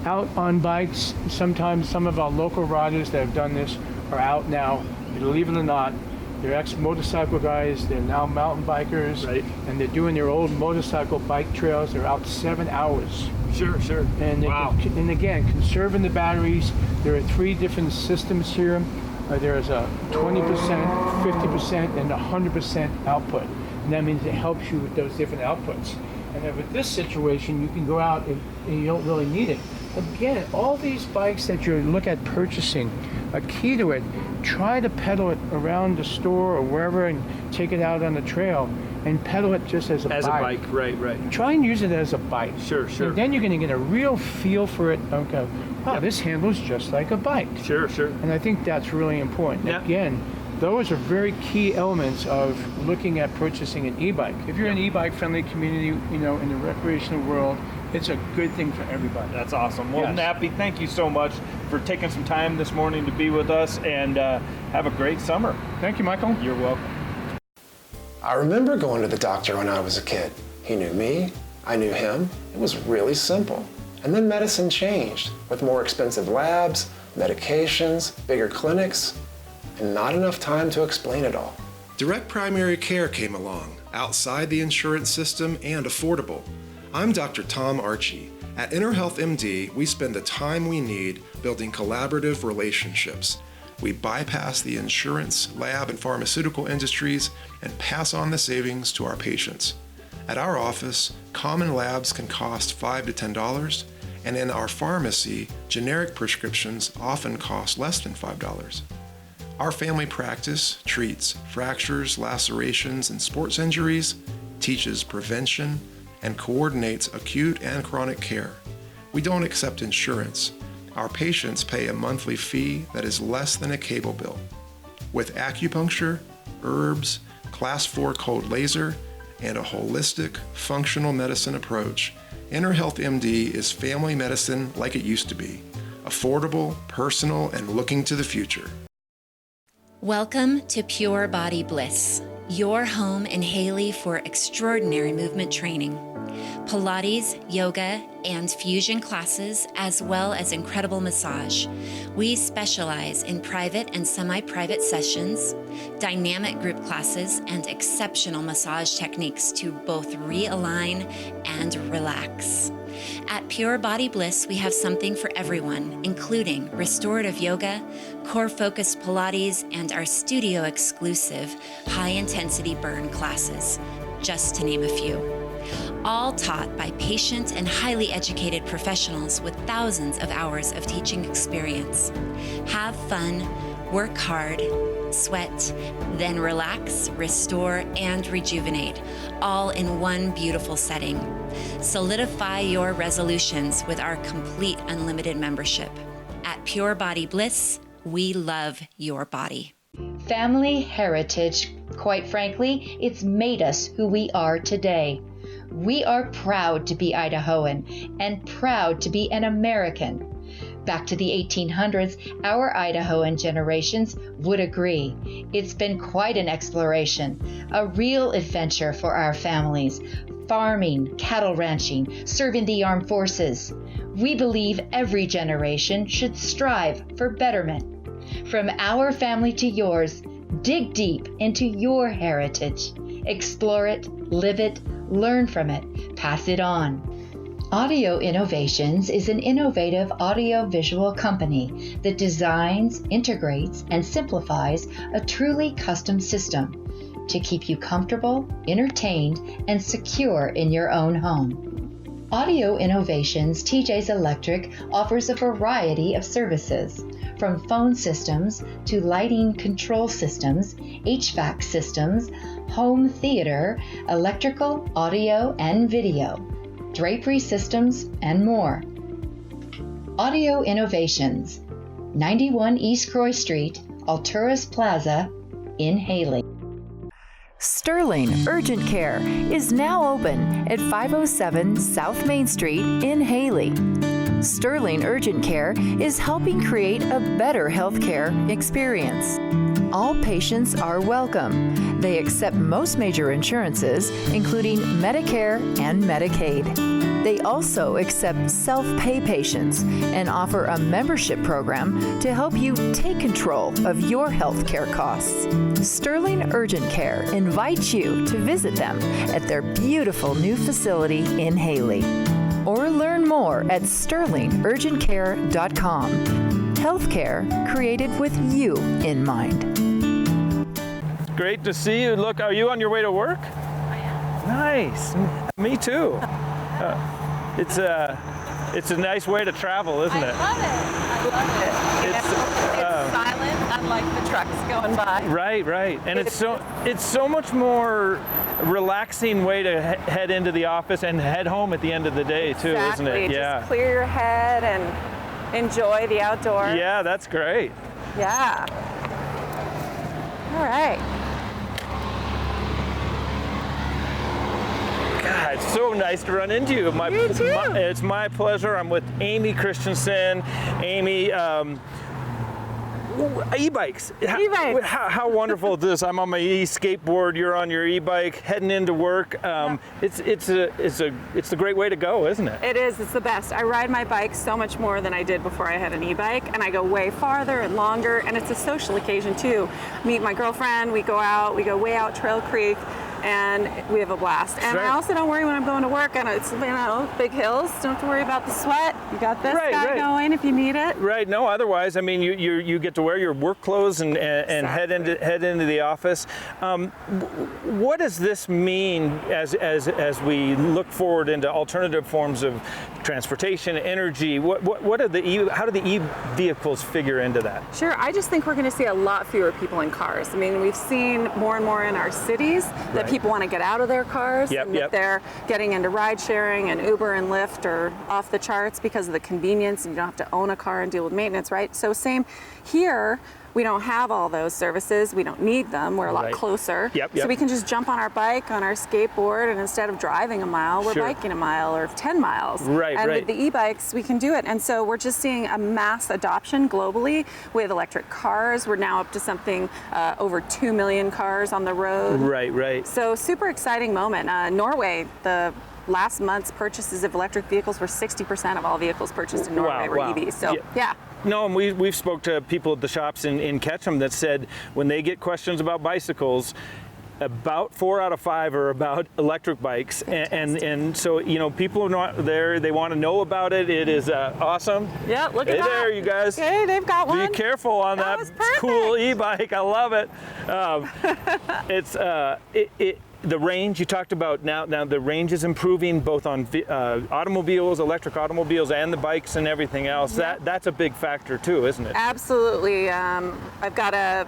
Out on bikes, sometimes some of our local riders that have done this are out now, believe it or not. They're ex-motorcycle guys, they're now mountain bikers, right. And they're doing their old motorcycle bike trails. They're out 7 hours. Sure. And Wow. And again, conserving the batteries. There are 3 different systems here. There's a 20%, 50%, and 100% output. And that means it helps you with those different outputs. And then with this situation, you can go out and you don't really need it. Again, all these bikes that you look at purchasing, a key to it, try to pedal it around the store or wherever and take it out on the trail and pedal it just as a bike. As a bike, right. Try and use it as a bike. Sure. And then you're going to get a real feel for it. Okay, wow, this handles just like a bike. Sure. And I think that's really important. Yeah. Again, those are very key elements of looking at purchasing an e-bike. If you're in an e-bike friendly community, in the recreational world, it's a good thing for everybody. That's awesome. Well, Yes. Nappy, thank you so much for taking some time this morning to be with us, and have a great summer. Thank you, Michael. You're welcome. I remember going to the doctor when I was a kid. He knew me, I knew him. It was really simple. And then medicine changed with more expensive labs, medications, bigger clinics, and not enough time to explain it all. Direct primary care came along, outside the insurance system and affordable. I'm Dr. Tom Archie. At InnerHealth MD, we spend the time we need building collaborative relationships. We bypass the insurance, lab, and pharmaceutical industries and pass on the savings to our patients. At our office, common labs can cost $5 to $10, and in our pharmacy, generic prescriptions often cost less than $5. Our family practice treats fractures, lacerations, and sports injuries, teaches prevention, and coordinates acute and chronic care. We don't accept insurance. Our patients pay a monthly fee that is less than a cable bill. With acupuncture, herbs, class 4 cold laser, and a holistic, functional medicine approach, InnerHealth MD is family medicine like it used to be. Affordable, personal, and looking to the future. Welcome to Pure Body Bliss, your home in Haley for extraordinary movement training. Pilates, yoga, and fusion classes, as well as incredible massage. We specialize in private and semi-private sessions, dynamic group classes, and exceptional massage techniques to both realign and relax. At Pure Body Bliss, we have something for everyone, including restorative yoga, core-focused Pilates, and our studio-exclusive high-intensity burn classes, just to name a few. All taught by patient and highly educated professionals with thousands of hours of teaching experience. Have fun, work hard, sweat, then relax, restore, and rejuvenate, all in one beautiful setting. Solidify your resolutions with our complete unlimited membership. At Pure Body Bliss, we love your body. Family heritage, quite frankly, it's made us who we are today. We are proud to be Idahoan and proud to be an American. Back to the 1800s, our Idahoan generations would agree. It's been quite an exploration, a real adventure for our families. Farming, cattle ranching, serving the armed forces. We believe every generation should strive for betterment. From our family to yours, dig deep into your heritage. Explore it, live it, learn from it, pass it on. Audio Innovations is an innovative audio-visual company that designs, integrates, and simplifies a truly custom system to keep you comfortable, entertained, and secure in your own home. Audio Innovations TJ's Electric offers a variety of services, from phone systems to lighting control systems, HVAC systems, home theater, electrical, audio, and video, drapery systems, and more. Audio Innovations, 91 East Croy Street, Alturas Plaza, in Haley. Sterling Urgent Care is now open at 507 South Main Street in Haley. Sterling Urgent Care is helping create a better healthcare experience. All patients are welcome. They accept most major insurances, including Medicare and Medicaid. They also accept self-pay patients and offer a membership program to help you take control of your healthcare costs. Sterling Urgent Care invites you to visit them at their beautiful new facility in Haley. Or learn more at sterlingurgentcare.com. Healthcare created with you in mind. Great to see you. Look, are you on your way to work? I am. Nice. Me too. It's a nice way to travel, isn't it? I love it. It's silent, unlike the trucks going by. Right. And it's so much more relaxing way to head into the office and head home at the end of the day too, isn't it? Yeah. Just clear your head and enjoy the outdoors. Yeah, that's great. Yeah. All right. God, it's so nice to run into you. It's my pleasure. I'm with Amy Christensen. Amy, e-bikes. E-bikes. How wonderful is this? I'm on my e-skateboard. You're on your e-bike, heading into work. It's a great way to go, isn't it? It is. It's the best. I ride my bike so much more than I did before I had an e-bike, and I go way farther and longer. And it's a social occasion too. Meet my girlfriend. We go out. We go way out Trail Creek. And we have a blast. And I also don't worry when I'm going to work, and it's, big hills. Don't have to worry about the sweat. You got this guy going if you need it. Right. No. Otherwise, I mean, you get to wear your work clothes and head into the office. What does this mean as we look forward into alternative forms of transportation, energy? How do the e-vehicles figure into that? Sure. I just think we're going to see a lot fewer people in cars. I mean, we've seen more and more in our cities that people want to get out of their cars, and that they're getting into ride sharing, and Uber and Lyft are off the charts because of the convenience, and you don't have to own a car and deal with maintenance, right? So same here. We don't have all those services. We don't need them. We're a lot closer. So we can just jump on our bike, on our skateboard, and instead of driving a mile, we're biking a mile or 10 miles. And with the e-bikes, we can do it. And so we're just seeing a mass adoption globally with electric cars. We're now up to something over 2 million cars on the road. Right. So super exciting moment. Norway, the last month's purchases of electric vehicles were 60% of all vehicles purchased in Norway were EVs. So yeah. No, and we've spoke to people at the shops in Ketchum that said when they get questions about bicycles, about 4 out of 5 are about electric bikes, and so people are not there. They want to know about it. It is awesome. Yeah, look at that. Hey there, you guys. Okay, they've got one. Be careful on that cool e-bike. I love it. the range you talked about, now the range is improving both on automobiles, electric automobiles, and the bikes and everything else. That's a big factor too, isn't it? Absolutely. I've got a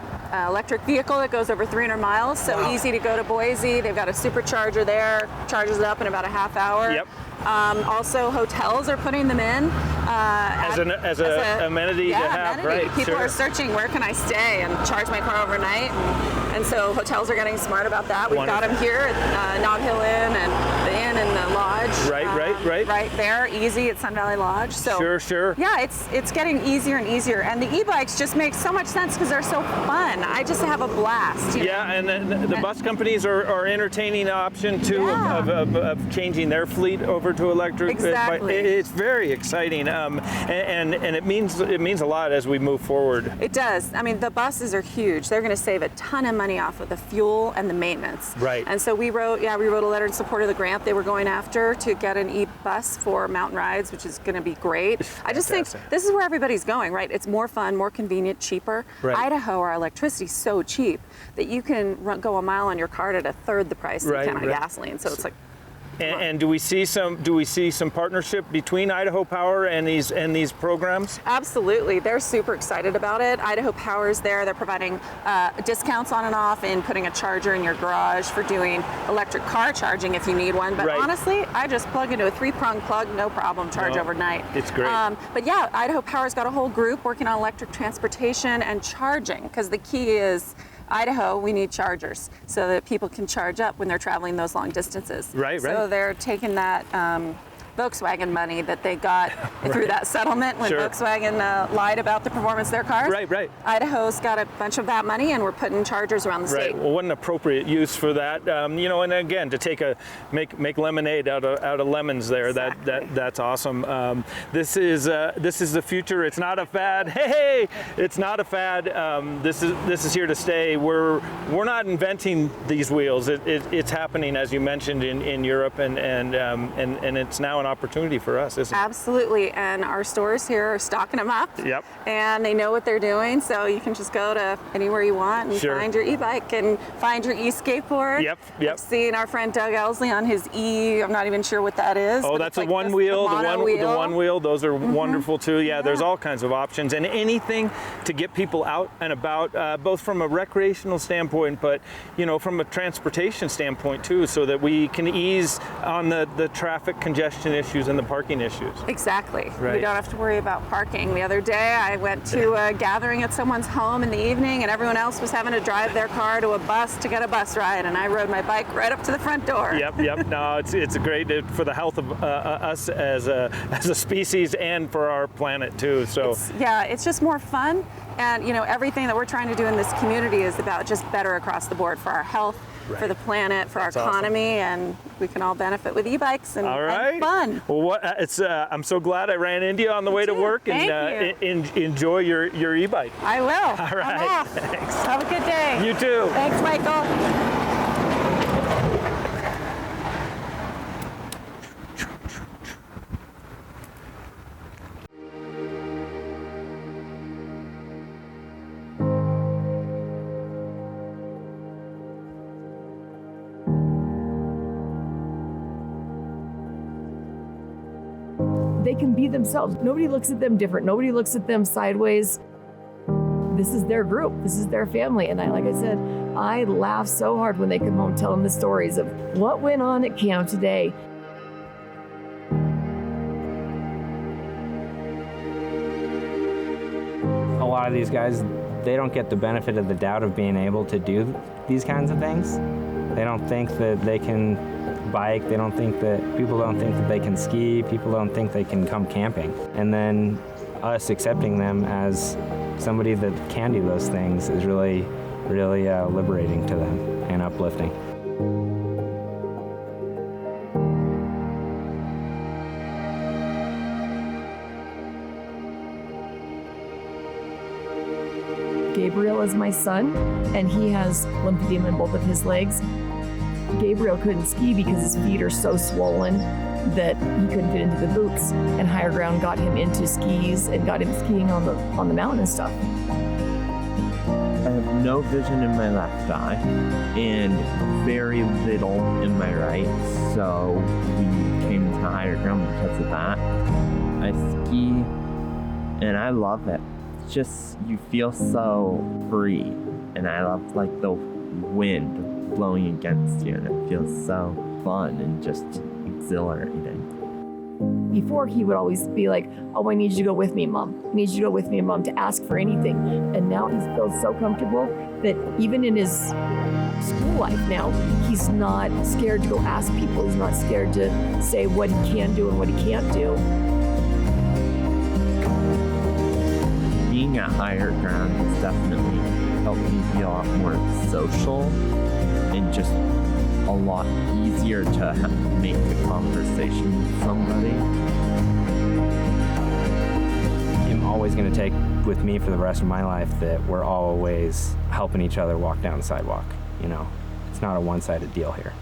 electric vehicle that goes over 300 miles, so easy to go to Boise. They've got a supercharger there, charges it up in about a half hour. Yep. Also, hotels are putting them in as an amenity to have. Amenity. Right. People are searching, where can I stay and charge my car overnight? And so hotels are getting smart about that. We've got them here at Knob Hill Inn and the Inn and the Lodge. Right. Right there, easy at Sun Valley Lodge. So sure. Yeah, it's getting easier and easier. And the e-bikes just make so much sense because they're so fun. I just have a blast. You know? And the bus companies are entertaining the option too of changing their fleet over to electric. Exactly. It's very exciting, and it means a lot as we move forward. It does. I mean, the buses are huge. They're going to save a ton of money off of the fuel and the maintenance. Right. And so we wrote a letter in support of the grant they were going after to get an e-bus for mountain rides, which is going to be great. I just think this is where everybody's going, right? It's more fun, more convenient, cheaper. Right. Idaho, our electricity's so cheap that you can go a mile on your car at a third the price you can on gasoline. So it's like. And do we see some partnership between Idaho Power and these programs? Absolutely, they're super excited about it. Idaho Power's there. They're providing discounts on and off in putting a charger in your garage for doing electric car charging if you need one. But honestly, I just plug into a 3-prong plug, no problem, charge overnight. It's great. But yeah, Idaho Power's got a whole group working on electric transportation and charging, because the key is Idaho, we need chargers so that people can charge up when they're traveling those long distances. Right. So they're taking that Volkswagen money that they got through that settlement when Volkswagen lied about the performance of their cars. Right. Idaho's got a bunch of that money, and we're putting chargers around the state. Well, what an appropriate use for that. And again, to make lemonade out of lemons there. Exactly. That's awesome. This is the future. It's not a fad. Hey, it's not a fad. This is here to stay. We're not inventing these wheels. It's happening, as you mentioned, in Europe, and it's now an opportunity for us, isn't it? Absolutely, and our stores here are stocking them up. Yep. And they know what they're doing, so you can just go to anywhere you want and find your e-bike and find your e-skateboard. Yep. I've seen our friend Doug Elsley on his I'm not even sure what that is. Oh, that's a one wheel. The one wheel. Those are wonderful too. Yeah, there's all kinds of options, and anything to get people out and about, both from a recreational standpoint, but from a transportation standpoint too, so that we can ease on the traffic congestion issues and the parking issues. Exactly. Right. We don't have to worry about parking. The other day I went to a gathering at someone's home in the evening, and everyone else was having to drive their car to a bus to get a bus ride, and I rode my bike right up to the front door. Yep. No, it's great for the health of us as a species and for our planet too. So it's just more fun, and everything that we're trying to do in this community is about just better across the board for our health, for the planet, for our economy, and we can all benefit with e-bikes and fun. Well, I'm so glad I ran into you on the way to work, and enjoy your e-bike. I will. All right. I'm off. Thanks. Have a good day. You too. Thanks, Michael. They can be themselves. Nobody looks at them different. Nobody looks at them sideways. This is their group. This is their family. And like I said, I laugh so hard when they come home telling the stories of what went on at camp today. A lot of these guys, they don't get the benefit of the doubt of being able to do these kinds of things. They don't think that they can bike, people don't think that they can ski, people don't think they can come camping. And then us accepting them as somebody that can do those things is really, really liberating to them and uplifting. Gabriel is my son, and he has lymphedema in both of his legs. Gabriel couldn't ski because his feet are so swollen that he couldn't fit into the boots, and Higher Ground got him into skis and got him skiing on the mountain and stuff. I have no vision in my left eye and very little in my right, so we came to higher ground because of that. I ski and I love it. It's just, you feel so free, and I love like the wind blowing against you, and it feels so fun and just exhilarating. Before, he would always be like, oh, I need you to go with me, Mom. I need you to go with me, Mom, to ask for anything. And now he feels so comfortable that even in his school life now, he's not scared to go ask people. He's not scared to say what he can do and what he can't do. Being at higher ground has definitely helped me be a lot more social and just a lot easier to make the conversation with somebody. I'm always going to take with me for the rest of my life that we're always helping each other walk down the sidewalk. You know, it's not a one-sided deal here.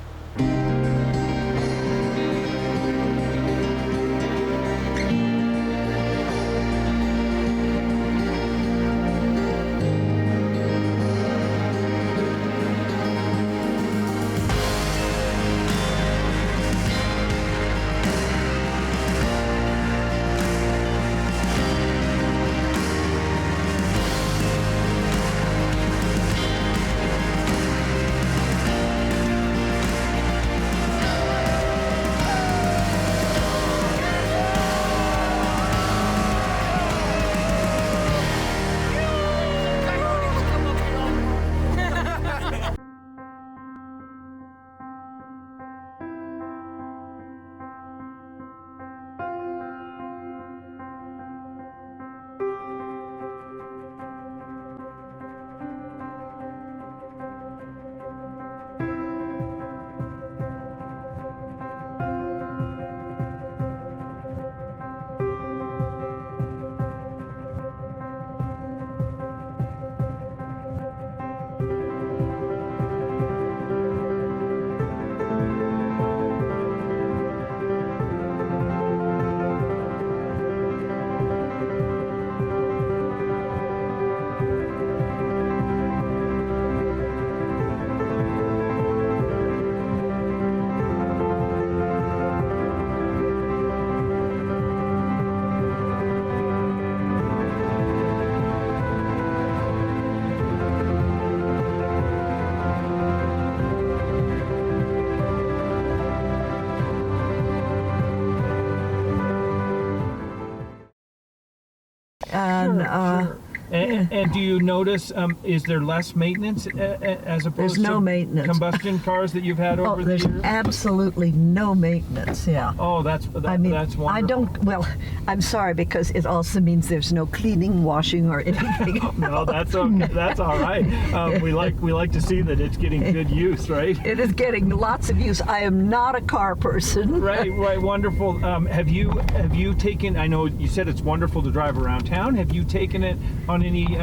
And do you notice, is there less maintenance as opposed There's no to maintenance. combustion cars that you've had over the there's years? absolutely no maintenance, yeah. Oh, that's wonderful. I don't, well, I'm sorry, because it also means there's no cleaning, washing, or anything. No, that's okay. That's all right. We like to see that it's getting good use, right? It is getting lots of use. I am not a car person. Right, wonderful. Have you taken, I know you said it's wonderful to drive around town, have you taken it on any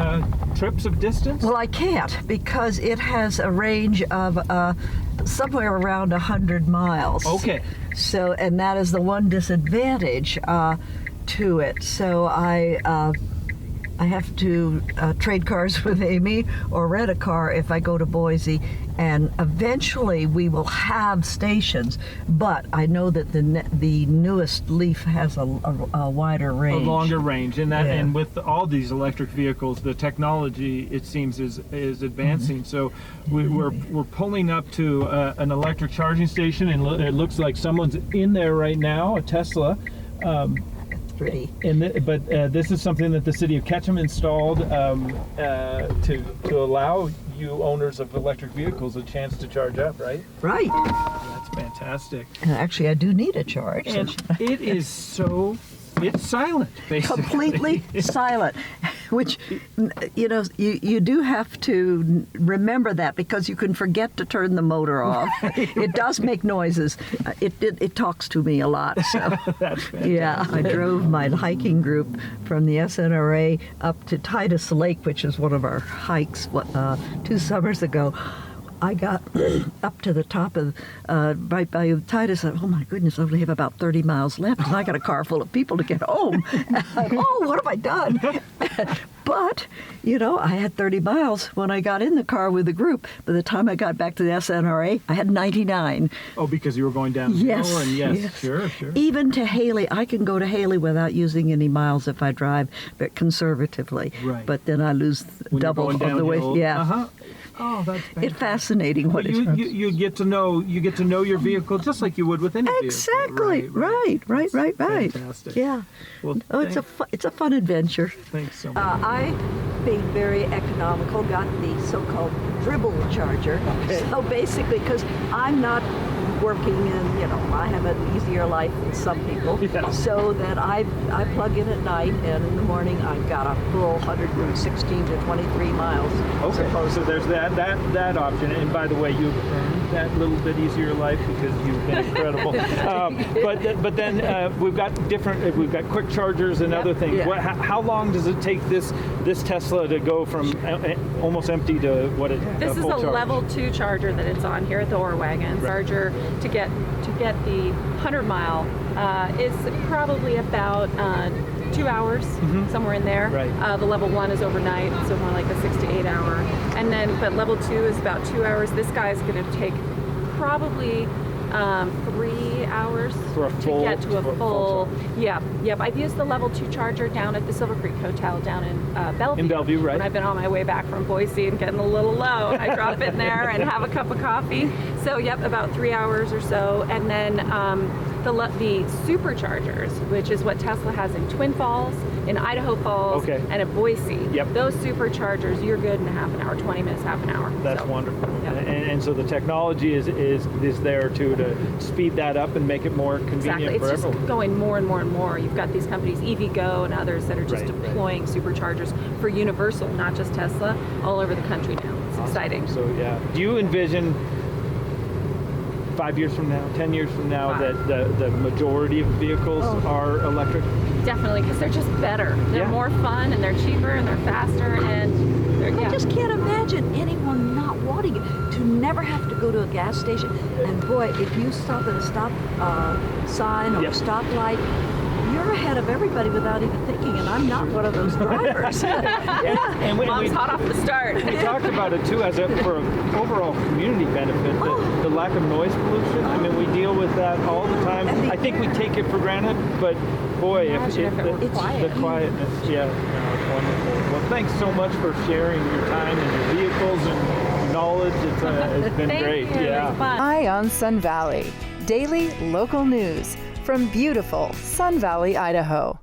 trips of distance? Well, I can't, because it has a range of somewhere around 100 miles. Okay. So, and that is the one disadvantage to it. So I have to trade cars with Amy or rent a car if I go to Boise, and eventually we will have stations, but I know that the newest Leaf has a wider range. A longer range, and with all these electric vehicles, the technology, it seems, is advancing. Mm-hmm. So we're pulling up to an electric charging station, and it looks like someone's in there right now, a Tesla. Pretty. But this is something that the city of Ketchum installed to allow you owners of electric vehicles a chance to charge up, right? Right. That's fantastic. And actually, I do need a charge. And it is so, it's silent, basically. Completely silent, which, you do have to remember that, because you can forget to turn the motor off. It does make noises. It talks to me a lot. So. That's fantastic. Yeah, I drove my hiking group from the SNRA up to Titus Lake, which is one of our hikes 2 summers ago. I got up to the top of, right by Titus. Oh my goodness, I only have about 30 miles left, and I got a car full of people to get home. And what have I done? But, I had 30 miles when I got in the car with the group. By the time I got back to the SNRA, I had 99. Oh, because you were going down Yes, and yes. Sure. Even to Haley, I can go to Haley without using any miles if I drive, but conservatively. Right. But then I lose When you're double going on the way. downhill. Yeah. Uh-huh. Oh, that's fantastic. It's fascinating what you get to know your vehicle just like you would with any vehicle. Exactly. Right. Fantastic. Yeah. Well, it's a fun adventure. Thanks so much. I, being very economical, got the so-called dribble charger. Okay. So basically, because I'm not working and I have an easier life than some people, so that I plug in at night, and in the morning I've got a full 116 to 23 miles. Okay, so there's that option. And by the way, you've earned that little bit easier life because you've been incredible. But then we've got quick chargers and other things. Yeah. How long does it take this Tesla to go from almost empty to what it? This is a full charge? level 2 charger that it's on here at the Ore Wagon. Charger to get the 100-mile is probably about 2 hours, somewhere in there. Right. The level 1 is overnight, so more like a 6 to 8 hour. And then, but level 2 is about 2 hours. This guy is going to take probably 3 hours to get to a full. Yep. I've used the level 2 charger down at the Silver Creek Hotel down in Bellevue. In Bellevue, right. When I've been on my way back from Boise and getting a little low, I drop in there and have a cup of coffee. So about 3 hours or so. And then the superchargers, which is what Tesla has in Twin Falls, in Idaho Falls, and in Boise. Yep. Those superchargers, you're good in a half an hour, 20 minutes, half an hour. That's wonderful. And so the technology is there to speed that up and make it more convenient It's for just everyone. going more and more and more. You've got these companies, EVgo and others, that are just deploying superchargers for Universal, not just Tesla, all over the country now. It's exciting. So do you envision 5 years from now, 10 years from now, that the majority of vehicles are electric? Definitely, because they're just better. They're more fun, and they're cheaper, and they're faster, and they're, I just can't imagine anyone not wanting it, to never have to go to a gas station. And boy, if you stop at a stop sign or a stoplight, you're ahead of everybody without even thinking, and I'm not one of those drivers. And Mom's hot off the start. We talked about it too for an overall community benefit, the lack of noise pollution. I mean, we deal with that all the time. I think we take it for granted, but boy, the quietness, it's wonderful. Well, thanks so much for sharing your time and your vehicles and knowledge. It's been great. Eye on Sun Valley, daily local news from beautiful Sun Valley, Idaho.